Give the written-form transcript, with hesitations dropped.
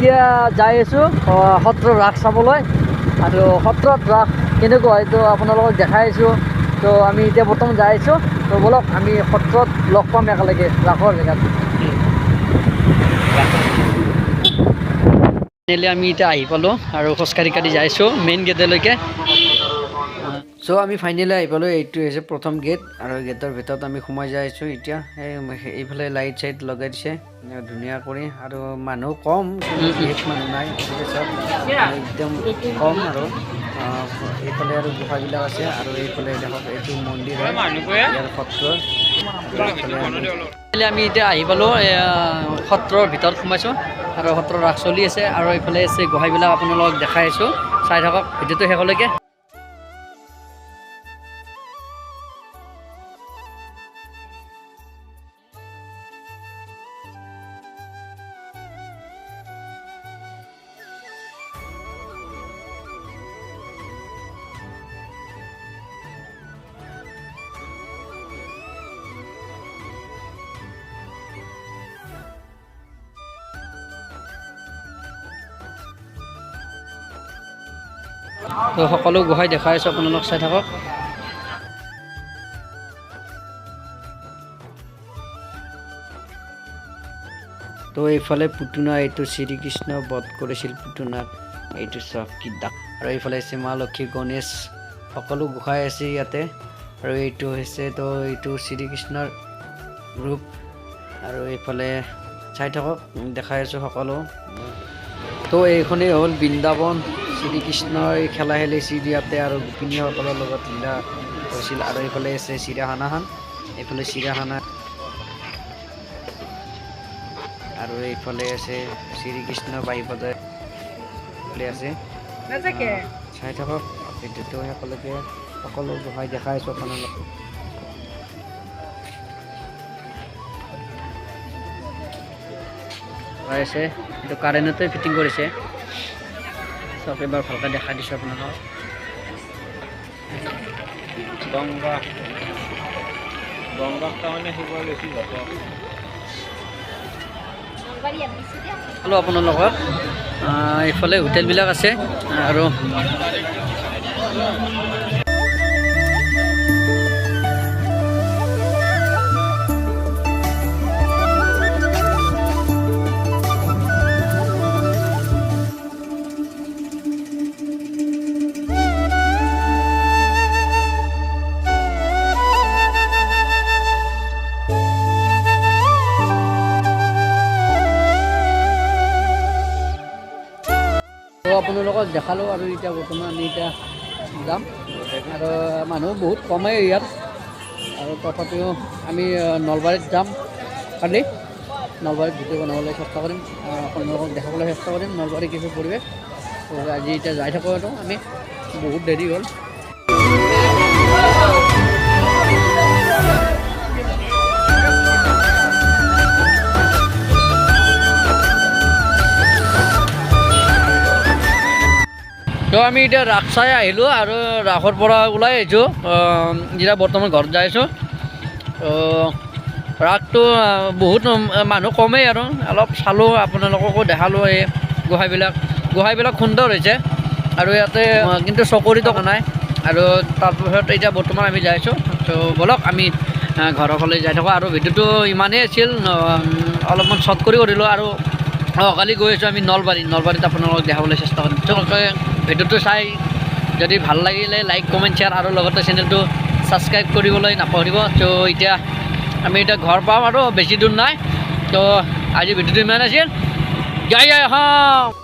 এতিয়া যাই আছোঁ সত্ৰৰ ৰাস চাবলৈ আৰু সত্ৰত ৰাস কেনেকুৱা এইটো আপোনালোকক দেখাই আছোঁ। তো আমি এতিয়া বৰ্তমান যাই আছোঁ। তো বলক আমি সত্ৰত লগ পাম একেলগে ৰাসৰ জেগাত। আমি এতিয়া আহি পালোঁ আৰু খোজকাঢ়ি কাঢ়ি যাই আছোঁ মেইন গেটলৈকে। চ' আমি ফাইনেলি আহি পালোঁ। এইটো হৈছে প্ৰথম গেট আৰু গেটৰ ভিতৰত আমি সোমাই যাই আছোঁ এতিয়া। এইফালে লাইট চাইট লগাই দিছে ধুনীয়া কৰি আৰু মানুহ কম, বিশেষ মানুহ নাই চব একদম কম আৰু এইফালে আৰু গুহাবিলাক আছে আৰু এইফালে দেখক এইটো মন্দিৰ হয় ইয়াৰ সত্ৰৰ। আমি এতিয়া আহি পালোঁ সত্ৰৰ ভিতৰত সোমাইছোঁ আৰু সত্ৰৰ ৰাস চলি আছে আৰু এইফালে আছে গোহাঁইবিলাক আপোনালোকক দেখাই আছোঁ। চাই থাকক ভিডিঅ'টো শেষলৈকে। তো সকলো গোহাঁই দেখাই আছোঁ, আপোনালোক চাই থাকক। তো এইফালে পুতনা, এইটো শ্ৰীকৃষ্ণ বধ কৰিছিল পুতনাক, এইটো চব কি দাগ। আৰু এইফালে আছে মা লক্ষী, গণেশ, সকলো গোহাঁই আছে ইয়াতে। আৰু এইটো হৈছে তো এইটো শ্ৰীকৃষ্ণৰ ৰূপ। আৰু এইফালে চাই থাকক দেখাই আছোঁ সকলো। তো এইখনেই হ'ল বৃন্দাবন। শ্ৰীকৃষ্ণই খেলা খেলিছিল ইয়াতে আৰু গোপিনীসকলৰ লগত লীলা হৈছিল। আৰু এইফালে আছে চিৰিয়াখানাখন, এইফালে চিৰিয়াখানা আৰু এইফালে আছে শ্ৰীকৃষ্ণ বাহিপদে আছে। চাই থাকক ভিডিঅ'টো সকলোকে, সকলো গোহাঁই দেখাই আছোঁ আপোনালোক। আছে এইটো কাৰেণ্টতে ফিটিং কৰিছে চব, এবাৰ ভালকৈ দেখাই দিছোঁ আপোনালোকক। হেল্ল' আপোনালোকক এইফালে হোটেলবিলাক আছে আৰু আপোনালোকক দেখালোঁ। আৰু এতিয়া বৰ্তমান আমি এতিয়া যাম আৰু মানুহ বহুত কমেই ইয়াত, আৰু তথাপিও আমি নলবাৰীত যাম কালি। নলবাৰীত ভিডিঅ' বনাবলৈ চেষ্টা কৰিম, আপোনালোকক দেখাবলৈ চেষ্টা কৰিম নলবাৰীৰ কিছু পৰিৱেশ। তো আজি এতিয়া যাই থাকোঁ আৰু আমি, বহুত দেৰি হ'ল। তো আমি এতিয়া ৰাস চাই আহিলোঁ আৰু ৰাসৰ পৰা ওলাই আহিছোঁ, যেতিয়া বৰ্তমান ঘৰত যাই আছোঁ। তো ৰাসটো বহুত মানুহ কমেই আৰু অলপ চালোঁ, আপোনালোককো দেখালোঁ। এই গোহাঁইবিলাক সুন্দৰ হৈছে আৰু ইয়াতে কিন্তু চকৰিটো নাই। আৰু তাৰপিছত এতিয়া বৰ্তমান আমি যাই আছোঁ। তো ব'লক আমি ঘৰৰ ফালে যাই থাকোঁ। আৰু ভিডিঅ'টো ইমানেই আছিল, অলপমান শ্বৰ্ট কৰি দিলোঁ। আৰু কালি গৈ আছোঁ আমি নলবাৰীত আপোনালোকক দেখাবলৈ চেষ্টা কৰিম। তেওঁলোকে ভিডিঅ'টো চাই যদি ভাল লাগিলে লাইক, কমেণ্ট, শ্বেয়াৰ আৰু লগতে চেনেলটো ছাবস্ক্ৰাইব কৰিবলৈ নাপাহৰিব। তো এতিয়া আমি ঘৰ পাম আৰু বেছি দূৰ নাই। তো আজি ভিডিঅ'টো ইমান আছিল। জয় জয় অসম।